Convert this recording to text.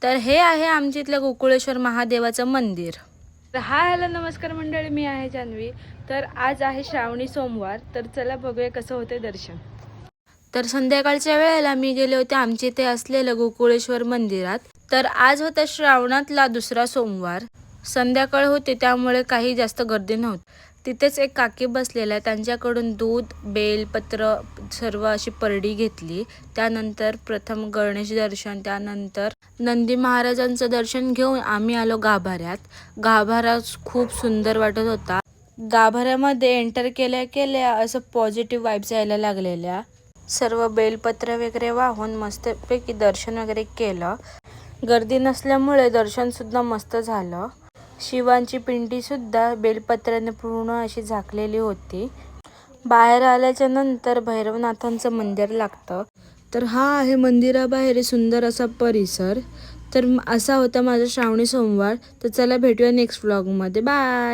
तर हे आहे आमच्या इथलं गोकुळेश्वर महादेवाचं मंदिर. तर हॅलो नमस्कार मंडळी, मी आहे जान्हवी. तर आज आहे श्रावणी सोमवार. तर चला बघूया कसं होते दर्शन. तर संध्याकाळच्या वेळेला मी गेले होते आमच्या इथे असलेलं गोकुळेश्वर मंदिरात. तर आज होता श्रावणातला दुसरा सोमवार. संध्याकाळ होते त्यामुळे काही जास्त गर्दी नव्हती. तिथेच एक काकी बसलेल्या, त्यांच्याकडून दूध, बेलपत्र सर्व अशी परडी घेतली. त्यानंतर प्रथम गणेश दर्शन, त्यानंतर नंदी महाराजांचं दर्शन घेऊन आम्ही आलो गाभाऱ्यात. गाभारा खूप सुंदर वाटत होता. गाभाऱ्यामध्ये एंटर केल्या केल्या असं पॉझिटिव्ह वाईब्स यायला लागलेल्या. सर्व बेलपत्र वगैरे वाहून मस्तपैकी दर्शन वगैरे केलं. गर्दी नसल्यामुळे दर्शन सुद्धा मस्त झालं. शिवांची पिंडी सुद्धा बेलपत्राने पूर्ण अशी झाकलेली होती. बाहेर आल्याच्या नंतर भैरवनाथांचं मंदिर लागतं. तर हा आहे मंदिराबाहेर सुंदर असा परिसर. तर असा होता माझा श्रावणी सोमवार. तर चला भेटूया नेक्स्ट व्लॉगमध्ये. बाय.